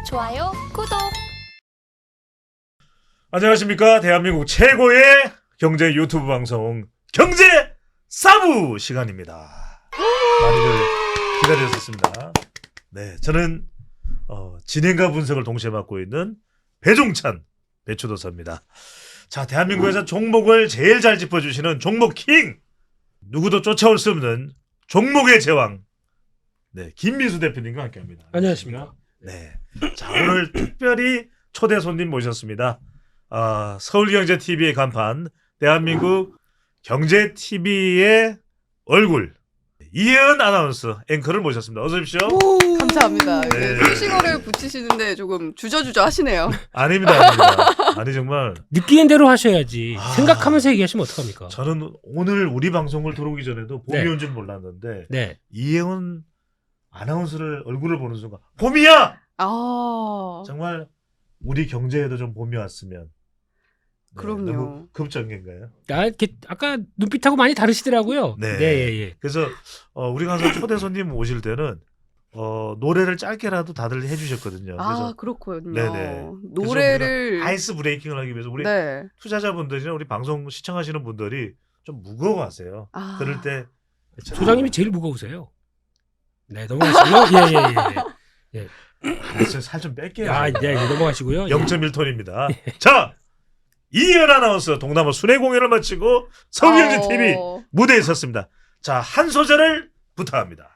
좋아요, 구독. 안녕하십니까. 대한민국 최고의 경제 유튜브 방송 경제 사부 시간입니다. 많이들 기다리셨습니다. 네, 저는 진행과 분석을 동시에 맡고 있는 배종찬 배추도사입니다. 자, 대한민국에서 종목을 제일 잘 짚어주시는 종목킹, 누구도 쫓아올 수 없는 종목의 제왕, 네, 김민수 대표님과 함께합니다. 안녕하십니까. 네, 자, 오늘 특별히 초대 손님 모셨습니다. 서울경제TV의 간판, 대한민국 경제TV의 얼굴, 이혜은 아나운서 앵커를 모셨습니다. 어서 오십시오. 감사합니다. 네. 수식어를 붙이시는데 조금 주저주저 하시네요. 아닙니다, 아닙니다. 아니 정말 느끼는 대로 하셔야지. 아. 생각하면서 얘기하시면 어떡합니까? 저는 오늘 우리 방송을 들어오기 전에도 봄이 네. 온 줄 몰랐는데 네. 이혜은 아나운서를 얼굴을 보는 순간 봄이야! 아, 정말 우리 경제에도 좀 봄이 왔으면. 네, 그럼요. 너무 급전개인가요? 아까 눈빛하고 많이 다르시더라고요. 네. 예. 그래서 우리가 항상 초대 손님 오실 때는 노래를 짧게라도 다들 해주셨거든요. 그래서 그렇군요. 네네. 노래를 아이스 브레이킹을 하기 위해서 우리 네. 투자자분들이나 우리 방송 시청하시는 분들이 좀 무거워하세요. 아. 그럴 때 소장님이 제일 무거우세요. 네, 넘어가시고요. 예. 살 좀 뺄게요. 넘어가시고요. 0.1톤입니다. 자, 이혜은 아나운서 동남아 순회 공연을 마치고 서울경제TV 무대에 섰습니다. 자, 한 소절을 부탁합니다.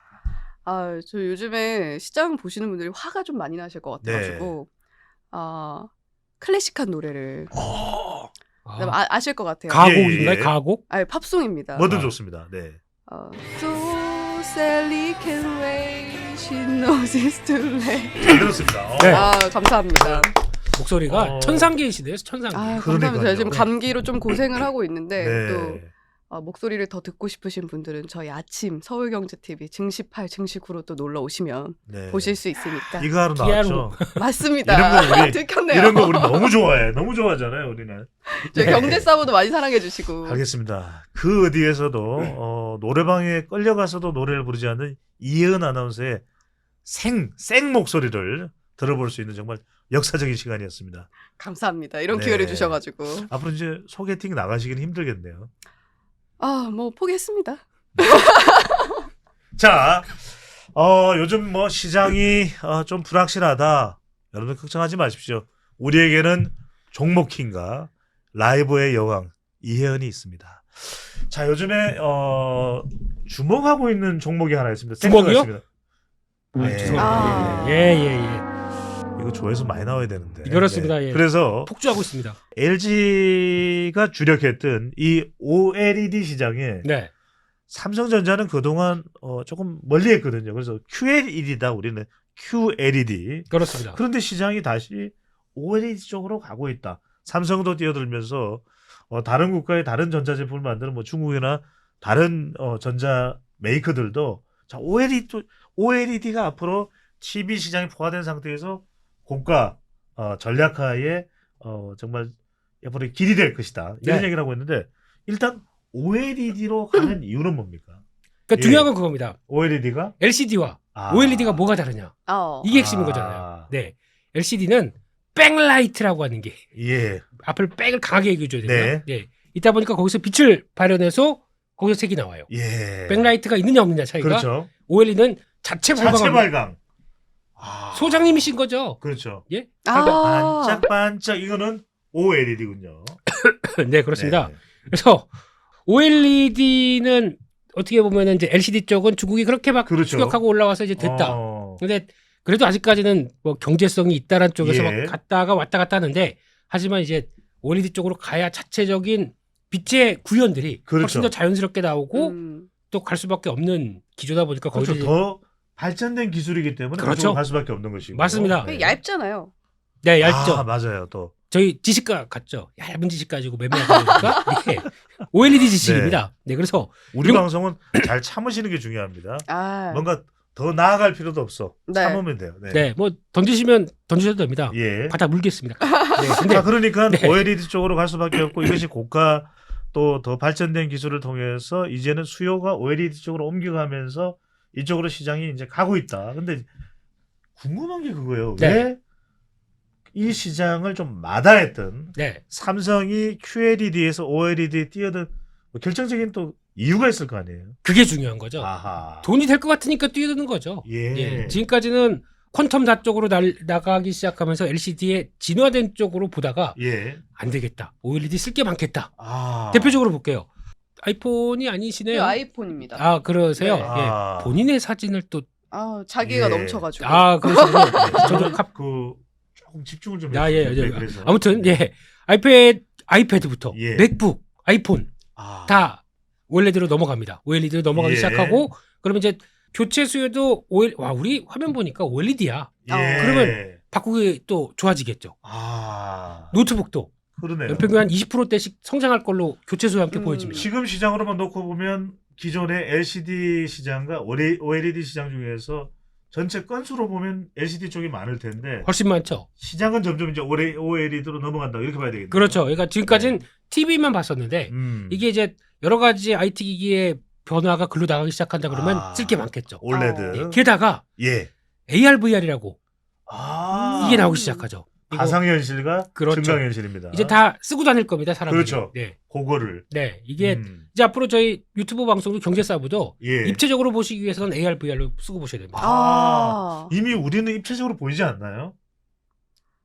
저 요즘에 시장 보시는 분들이 화가 좀 많이 나실 것 같아가지고 클래식한 노래를 아실 것 같아요. 가곡인가요? 예. 가곡? 팝송입니다. 뭐든 좋습니다. 네. So Sally can wait, she knows it's too late. 잘 들었습니다. 네. 감사합니다. 목소리가 천상계이시네요. 천상계. 감사합니다. 제가 그러니까요. 지금 감기로 좀 고생을 하고 있는데 네. 또 목소리를 더 듣고 싶으신 분들은 저희 아침 서울경제TV 증시 8, 증시 9로 또 놀러 오시면 네. 보실 수 있으니까. 이거 하러 나왔죠. 맞습니다. 이런 거 우리 들켰네요. 이런 거 우리 너무 좋아해. 너무 좋아하잖아요, 우리는. 저희 경제사보도 많이 사랑해 주시고. 알겠습니다. 그 어디에서도 노래방에 끌려가서도 노래를 부르지 않는 이혜은 아나운서의 생 목소리를 들어볼 수 있는 정말 역사적인 시간이었습니다. 감사합니다. 이런 네. 기회를 주셔가지고. 앞으로 이제 소개팅 나가시긴 힘들겠네요. 뭐 포기했습니다. 자, 요즘 뭐 시장이 좀 불확실하다. 여러분 걱정하지 마십시오. 우리에게는 종목킹과 라이브의 여왕 이혜은이 있습니다. 자, 요즘에 주목하고 있는 종목이 하나 있습니다. 주목이요? 있습니다. 네. 죄송합니다. 예. 이거 조회수 많이 나와야 되는데. 그렇습니다. 예. 그래서 폭주하고 있습니다. LG가 주력했던 이 OLED 시장에 네. 삼성전자는 그동안 조금 멀리 했거든요. 그래서 QLED다, 우리는 QLED. 그렇습니다. 그런데 시장이 다시 OLED 쪽으로 가고 있다. 삼성도 뛰어들면서 다른 국가의 다른 전자제품을 만드는 뭐 중국이나 다른 전자 메이커들도 자, OLED가 앞으로 TV 시장에 포화된 상태에서 고가 전략화에 정말 앞으로 길이 될 것이다. 이런 네. 얘기를 하고 있는데 일단 OLED로 가는 이유는 뭡니까? 그러니까 중요한 건 그겁니다. OLED가 LCD와 OLED가 뭐가 다르냐? 이게 핵심인 아. 거잖아요. 네. LCD는 백라이트라고 하는 게 예. 앞을 백을 강하게 해줘야 되고요. 네. 네. 있다 보니까 거기서 빛을 발현해서 거기서 색이 나와요. 예. 백라이트가 있느냐 없느냐 차이가. 그렇죠. OLED는 자체 자체 발광. 발광. 소장님이신 거죠? 그렇죠. 예? 반짝반짝 이거는 OLED군요. 네, 그렇습니다. 그래서 OLED는 어떻게 보면 이제 LCD 쪽은 중국이 그렇게 막 그렇죠. 추격하고 올라와서 이제 됐다. 근데 그래도 아직까지는 뭐 경제성이 있다라는 쪽에서 예. 막 갔다가 왔다 갔다 하는데 하지만 이제 OLED 쪽으로 가야 자체적인 빛의 구현들이 그렇죠. 훨씬 더 자연스럽게 나오고 음. 또 갈 수밖에 없는 기조다 보니까 그렇죠. 거기서 더 발전된 기술이기 때문에 그렇죠. 그쪽으로 갈 수밖에 없는 것이고. 맞습니다. 되게 얇잖아요. 네, 얇죠. 맞아요. 또 저희 지식가 같죠. 얇은 지식 가지고 매매하다 보니까 네. OLED 지식입니다. 네, 그래서 우리 이런- 방송은 잘 참으시는 게 중요합니다. 아, 뭔가 더 나아갈 필요도 없어. 네. 참으면 돼요. 네. 네, 뭐 던지시면 던지셔도 됩니다. 예. 바다 물겠습니다. 네, 근데 자, 그러니까 네. OLED 쪽으로 갈 수밖에 없고 이것이 고가 또 더 발전된 기술을 통해서 이제는 수요가 OLED 쪽으로 옮겨가면서 이쪽으로 시장이 이제 가고 있다. 근데 궁금한 게 그거예요. 네. 왜 이 시장을 좀 마다했던 네. 삼성이 QLED에서 OLED에 뛰어든 뭐 결정적인 또 이유가 있을 거 아니에요. 그게 중요한 거죠. 아하. 돈이 될 것 같으니까 뛰어드는 거죠. 예. 지금까지는 퀀텀 닷 쪽으로 나가기 시작하면서 LCD에 진화된 쪽으로 보다가 예. 안 되겠다. OLED 쓸 게 많겠다. 아. 대표적으로 볼게요. 아이폰이 아니시네요. 이거 아이폰입니다. 아, 그러세요? 네. 아. 예. 본인의 사진을 또 자기가 예. 넘쳐가지고. 그러시군요. 저도 그 조금 집중을 좀 예. 해주세요. 그래서. 아무튼 예. 아이패드부터 예. 맥북, 아이폰 아. 다 OLED로 넘어갑니다. OLED로 넘어가기 예. 시작하고 그러면 이제 교체 수요도 우리 화면 보니까 OLED야. 예. 그러면 바꾸기 또 좋아지겠죠. 아. 노트북도 그러네요. 연평균 한 20%대씩 성장할 걸로 교체 수요와 함께 보여집니다. 지금 시장으로만 놓고 보면 기존의 LCD 시장과 OLED 시장 중에서 전체 건수로 보면 LCD 쪽이 많을 텐데 훨씬 많죠. 시장은 점점 이제 OLED로 넘어간다 이렇게 봐야 되겠네요. 그렇죠. 그러니까 지금까지는 TV만 봤었는데 이게 이게 이제 여러 가지 IT 기기의 변화가 글로 나가기 시작한다 그러면 아. 쓸 게 많겠죠. OLED. 게다가 예. AR, VR이라고 아. 이게 나오기 시작하죠. 이거 가상현실과 그렇죠. 증강현실입니다. 이제 다 쓰고 다닐 겁니다, 사람들이. 그렇죠. 네. 그거를. 네. 이게 이제 앞으로 저희 유튜브 방송도 경제사부도 예. 입체적으로 보시기 위해서는 AR, VR로 쓰고 보셔야 됩니다. 이미 우리는 입체적으로 보이지 않나요?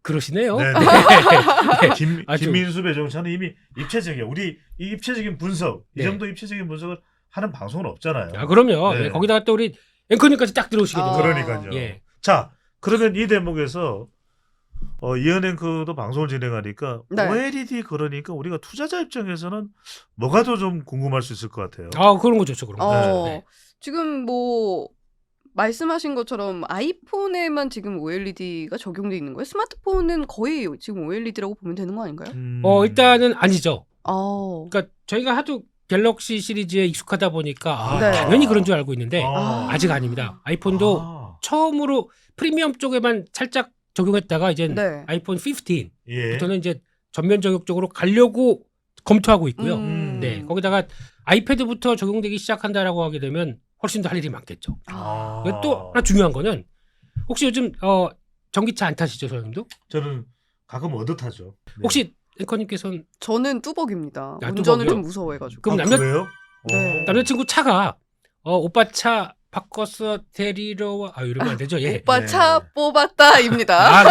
그러시네요. 네. 네. 아주- 김민수 배정차는 이미 입체적이야. 우리 이 입체적인 분석, 이 네. 정도 입체적인 분석을 하는 방송은 없잖아요. 아, 그럼요. 네. 예, 거기다가 또 우리 앵커님까지 딱 들어오시게 됩니다. 그러니까요. 예. 자, 그러면 이 대목에서 이현 앵커도 방송을 진행하니까 네. OLED 그러니까 우리가 투자자 입장에서는 뭐가 더 좀 궁금할 수 있을 것 같아요. 그런 거 좋죠. 그런 거. 네. 지금 뭐 말씀하신 것처럼 아이폰에만 지금 OLED가 적용돼 있는 거예요? 스마트폰은 거의 지금 OLED라고 보면 되는 거 아닌가요? 일단은 아니죠. 아, 그러니까 저희가 하도 갤럭시 시리즈에 익숙하다 보니까 네. 당연히 그런 줄 알고 있는데 아. 아직 아닙니다. 아이폰도 아. 처음으로 프리미엄 쪽에만 살짝 적용했다가 이제 네. 아이폰 15부터는 예. 이제 전면 저격 쪽으로 가려고 검토하고 있고요. 음. 네, 거기다가 아이패드부터 적용되기 시작한다라고 하게 되면 훨씬 더 할 일이 많겠죠. 아. 그리고 또 하나 중요한 거는 혹시 요즘 전기차 안 타시죠, 소장님도? 저는 가끔 얻어타죠. 네. 혹시 앵커님께서는 저는 뚜벅입니다. 아, 운전을 뚜벅이요? 좀 무서워해가지고. 그럼 그래요? 네. 남자친구 차가 오빠 차 바꿔서 데리러 와 이러면 안 되죠? 예. 오빠 네. 차 뽑았다입니다.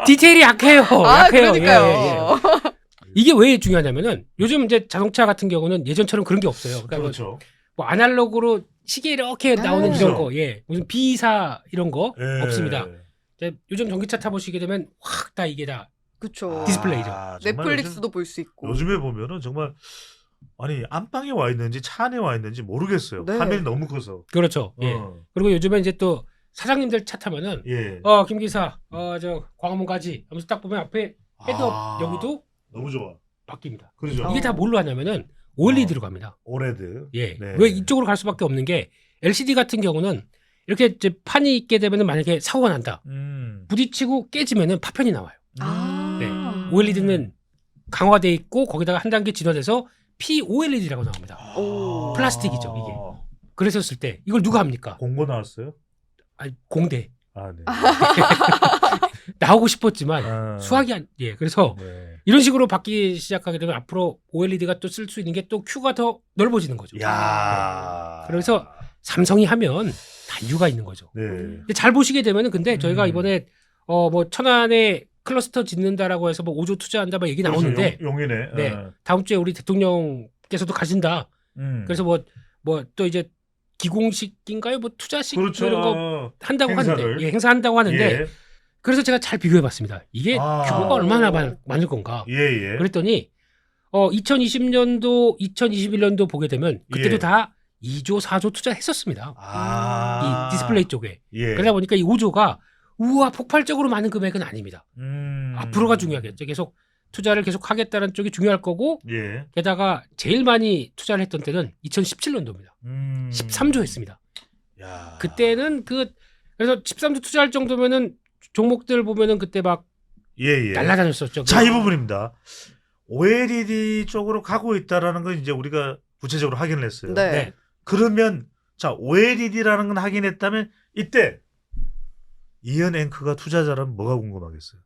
디테일이 약해요. 약해요. 그러니까요. 예. 이게 왜 중요하냐면은 요즘 이제 자동차 같은 경우는 예전처럼 그런 게 없어요. 그러니까 그렇죠. 뭐 아날로그로 시계 이렇게 나오는 아. 이런 그렇죠. 거, 예, 무슨 비사 이런 거 예. 없습니다. 이제 요즘 전기차 타보시게 되면 확 다 이게 다 그쵸. 디스플레이죠. 정말 넷플릭스도 볼 수 있고. 요즘에 보면은 정말 아니 안방에 와 있는지 차 안에 와 있는지 모르겠어요. 네. 화면이 너무 커서. 그렇죠. 예. 그리고 요즘에 이제 또 사장님들 차 타면은 예. 김 기사, 저 광화문 가지 하면서 딱 보면 앞에 헤드업 아. 여기도 너무 좋아. 바뀝니다. 그러죠. 이게 다 뭘로 하냐면은 OLED로 갑니다. OLED. 예. 네. 왜 이쪽으로 갈 수밖에 없는 게 LCD 같은 경우는 이렇게 이제 판이 있게 되면은 만약에 사고가 난다. 부딪히고 깨지면은 파편이 나와요. 아. 네. OLED는 강화돼 있고 거기다가 한 단계 진화돼서 POLED라고 나옵니다. 오. 플라스틱이죠, 이게. 그랬었을 때 이걸 누가 합니까? 공고 나왔어요? 공대. 아, 네. 나오고 싶었지만 아. 수학이 그래서 네. 이런 식으로 바뀌기 시작하게 되면 앞으로 OLED가 또 쓸 수 있는 게 또 큐가 더 넓어지는 거죠. 야. 그래서 삼성이 하면 다 이유가 있는 거죠. 네. 근데 잘 보시게 되면은 근데 저희가 이번에 뭐 천안에 클러스터 짓는다라고 해서 뭐 5조 투자한다 막 얘기 나오는데 용이네. 네. 다음 주에 우리 대통령께서도 가신다. 그래서 뭐 또 이제 기공식인가요? 뭐 투자식 그렇죠. 이런 거 한다고 행사를. 하는데 행사한다고 하는데 예. 그래서 제가 잘 비교해봤습니다. 이게 규모가 얼마나 많을 건가? 예, 예. 그랬더니 2020년도, 2021년도 보게 되면 그때도 예. 다 2조, 4조 투자했었습니다. 아. 이 디스플레이 쪽에. 예. 그러다 보니까 이 5조가 우와 폭발적으로 많은 금액은 아닙니다. 앞으로가 중요하겠죠. 계속 투자를 계속 하겠다는 쪽이 중요할 거고 예. 게다가 제일 많이 투자를 했던 때는 2017년도입니다. 13조 했습니다. 야. 그때는 그래서 13조 투자할 정도면은 종목들 보면은 그때 막 예, 예. 날라다녔었죠. 자, 이 부분입니다. OLED 쪽으로 가고 있다라는 건 이제 우리가 구체적으로 확인을 했어요. 네. 네. 그러면 자, OLED라는 건 하긴 했다면 이때 이현 앵커가 투자자라면 뭐가 궁금하겠어요?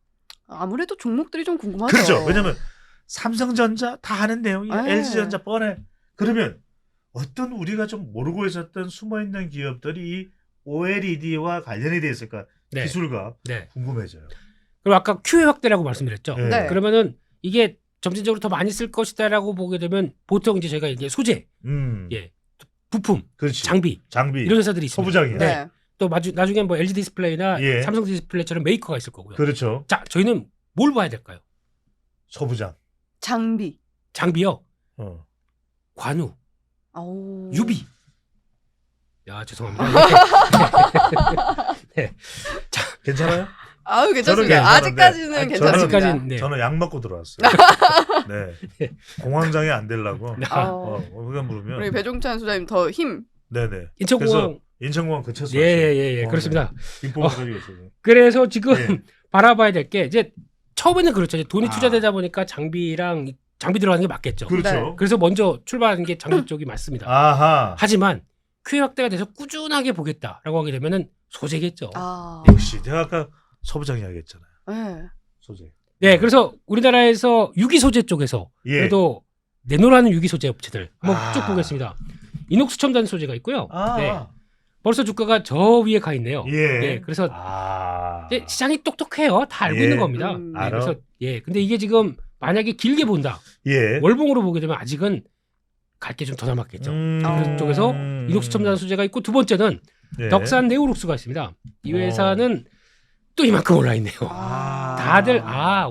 아무래도 종목들이 좀 궁금하죠. 그렇죠. 왜냐면 삼성전자 다 하는 내용이야. 네. LG전자 뻔해. 그러면 어떤 우리가 좀 모르고 있었던 숨어있는 기업들이 이 OLED와 관련이 돼 있을까? 네. 기술가 네. 궁금해져요. 그리고 아까 QA 확대라고 말씀드렸죠. 네. 네. 그러면은 이게 점진적으로 더 많이 쓸 것이다라고 보게 되면 보통 이제 저희가 이제 소재, 예, 부품, 그렇지. 장비 장비. 이런 회사들이 있습니다. 소부장이에요. 네. 또 나중에 뭐 LG 디스플레이나 예. 삼성 디스플레이처럼 메이커가 있을 거고요. 그렇죠. 자, 저희는 뭘 봐야 될까요? 소부장. 장비. 장비요, 어. 관우, 오. 유비. 야, 죄송합니다. 네. 괜찮아요? 아유, 괜찮습니다. 저는 괜찮은데. 아직까지는 아니, 괜찮습니다. 아직까지는 네. 저는 약 먹고 들어왔어요. 네. 공황장애 안 되려고. 우리가 물으면. 우리 배종찬 소장님 더 힘. 네네. 인천공항. 그래서 인천공항 그쳤어요. 예, 그렇습니다. 김포 가지고 있어요. 그래서 지금 예. 바라봐야 될 게 이제 처음에는 그렇죠. 이제 돈이 아. 투자되다 보니까 장비 들어가는 게 맞겠죠. 그렇죠. 네. 그래서 먼저 출발하는 게 장비 쪽이 맞습니다. 아하. 하지만 QA 확대가 돼서 꾸준하게 보겠다라고 하게 되면은 소재겠죠. 아. 역시 제가 아까 소부장 이야기했잖아요. 네. 소재. 네, 그래서 우리나라에서 유기 소재 쪽에서 예. 그래도 내놓으라는 유기 소재 업체들 한번 아. 쭉 보겠습니다. 이녹스 첨단 소재가 있고요. 아. 네, 벌써 주가가 저 위에 가 있네요. 예. 네, 그래서 아. 이제 시장이 똑똑해요. 다 알고 예. 있는 겁니다. 음. 네, 알아. 그래서 근데 이게 지금 만약에 길게 본다, 예. 월봉으로 보게 되면 아직은 갈 게 좀 더 남았겠죠. 그쪽에서 이녹스 첨단 소재가 있고 두 번째는 예. 덕산 네오룩스가 있습니다. 이 회사는 또 이만큼 올라 있네요. 아. 다들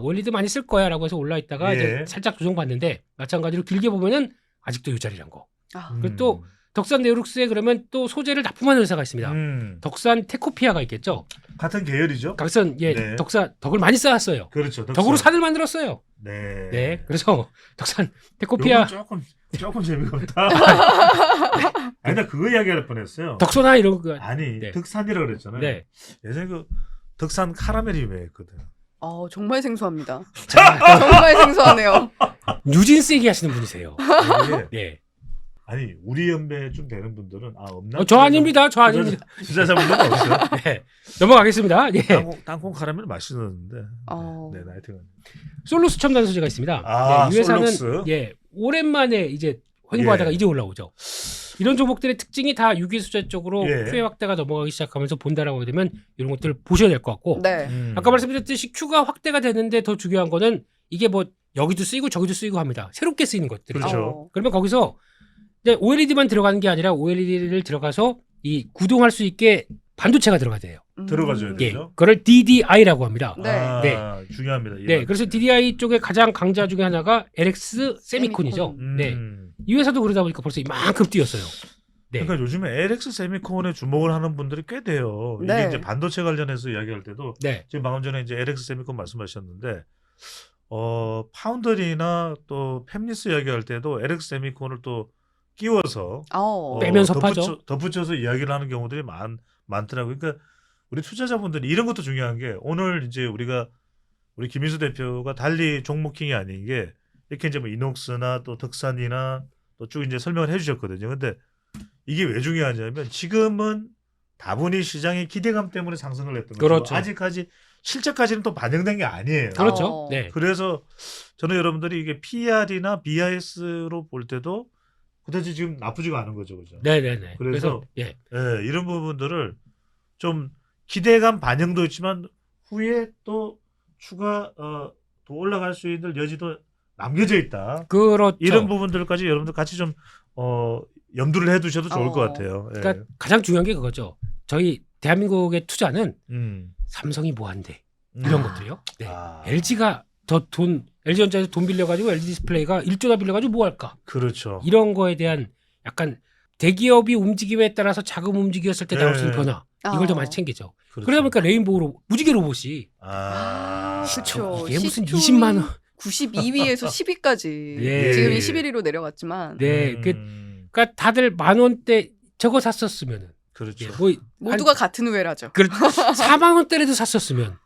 원리드 많이 쓸 거야라고 해서 올라 있다가 예. 이제 살짝 조정받는데 마찬가지로 길게 보면은 아직도 이 자리란 거. 아. 그리고 또 덕산 네오룩스에 그러면 또 소재를 납품하는 회사가 있습니다. 덕산 테코피아가 있겠죠. 같은 계열이죠. 덕산 네. 덕을 많이 쌓았어요. 그렇죠. 덕으로 산을 만들었어요. 네. 네, 그래서 덕산 테코피아 요건 조금 재미가 없다. 아니 나 그거 이야기할 뻔했어요. 덕소나 이런 거. 아니 네. 덕산이라고 그랬잖아요. 네. 예전에 그 덕산 카라멜이 유명했거든. 정말 생소합니다. 자, 정말 생소하네요. 뉴진스 얘기하시는 분이세요. 이게 네. 아니 우리 연배쯤 되는 분들은 없나? 저 아닙니다. 저 아닙니다. 투자자분들은 없어요. 네. 넘어가겠습니다. 예. 땅콩 카라멜 맛있었는데. 어. 네, 나이트가. 솔루스 첨단 소재가 있습니다. 아, 이 회사는 솔루스. 오랜만에 이제 횡보하다가 예. 이제 올라오죠. 이런 종목들의 특징이 다 유기 소재 쪽으로 예. QA 확대가 넘어가기 시작하면서 본다라고 하게 되면 이런 것들을 보셔야 될 것 같고 네. 아까 말씀드렸듯이 Q가 확대가 되는데 더 중요한 거는 이게 뭐 여기도 쓰이고 저기도 쓰이고 합니다. 새롭게 쓰이는 것들이죠. 그렇죠. 그러면 거기서 이제 OLED만 들어가는 게 아니라 OLED를 들어가서 이 구동할 수 있게 반도체가 들어가야 돼요. 들어가줘야 예, 되죠. 그걸 DDI라고 합니다. 네. 중요합니다. 네, 그래서 DDI 쪽의 가장 강자 중에 하나가 LX 세미콘이죠. 네, 이 회사도 그러다 보니까 벌써 이만큼 뛰었어요. 네, 그러니까 요즘에 LX 세미콘에 주목을 하는 분들이 꽤 돼요. 네. 이게 이제 반도체 관련해서 이야기할 때도 네, 지금 방금 전에 이제 LX 세미콘 말씀하셨는데 파운더리나 또 팹리스 이야기할 때도 LX 세미콘을 또 끼워서 빼면서 파죠. 덧붙여서 이야기를 하는 경우들이 많더라고요. 그러니까 우리 투자자분들이 이런 것도 중요한 게 오늘 이제 우리 김인수 대표가 달리 종목킹이 아닌 게 이렇게 이제 뭐 이녹스나 또 덕산이나 또 쭉 이제 설명을 해주셨거든요. 근데 이게 왜 중요하냐면 지금은 다분히 시장의 기대감 때문에 상승을 했던 거죠. 그렇죠. 아직까지 실제까지는 또 반영된 게 아니에요. 그렇죠. 네, 그래서 저는 여러분들이 이게 PR이나 BIS로 볼 때도 그다지 지금 나쁘지가 않은 거죠, 그죠? 네, 네, 네. 그래서 예, 이런 부분들을 좀 기대감 반영도 있지만 후에 또 추가 더 올라갈 수 있는 여지도 남겨져 있다. 그렇죠. 이런 부분들까지 여러분들 같이 좀 염두를 해두셔도 좋을 것 같아요. 예. 그러니까 가장 중요한 게 그거죠. 저희 대한민국의 투자는 음. 삼성이 뭐한데 이런 것들이요. 네. 아. LG가 LG전자에서 돈 빌려가지고 LG 디스플레이가 1조나 빌려가지고 뭐 할까? 그렇죠. 이런 거에 대한 약간 대기업이 움직임에 따라서 자금 움직였을 때 나올 수 있는 네. 변화 이걸 더 많이 챙기죠. 그렇죠. 그러다 보니까 레인보우 무지개 로봇이 그렇죠. 이게 무슨 시총이 20만 원. 92위에서 10위까지. 예. 지금이 11위로 내려갔지만 네, 그러니까 다들 10,000원대 저거 샀었으면은 그렇죠. 예, 뭐 모두가 같은 우회라죠. 4만 원대라도 샀었으면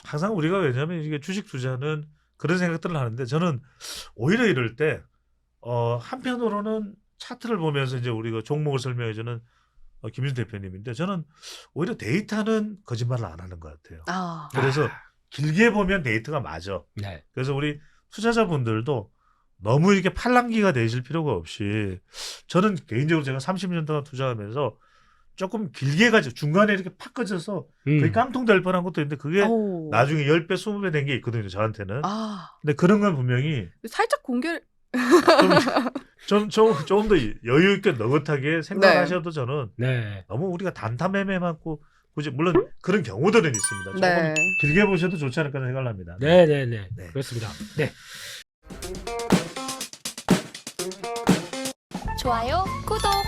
항상 우리가 왜냐하면 이게 주식 투자는 그런 생각들을 하는데 저는 오히려 이럴 때 한편으로는 차트를 보면서 이제 우리가 종목을 설명해주는 김윤 대표님인데 저는 오히려 데이터는 거짓말을 안 하는 것 같아요. 아. 그래서 길게 보면 데이터가 맞아. 네. 그래서 우리 투자자분들도 너무 이렇게 팔랑귀가 되실 필요가 없이 저는 개인적으로 제가 30년 동안 투자하면서 조금 길게 가지고 중간에 이렇게 팍 꺼져서 거의 깡통 될 뻔한 것도 있는데 그게 오. 나중에 10배, 20배 된 게 있거든요. 저한테는. 아. 근데 그런 건 분명히 살짝 공개를 좀 더 여유 있게 너긋하게 생각하셔도 저는 네. 너무 우리가 단타매매만고 굳이 물론 그런 경우들은 있습니다. 조금 네. 길게 보셔도 좋지 않을까 생각을 합니다. 네네네. 네. 그렇습니다. 네. 좋아요, 구독.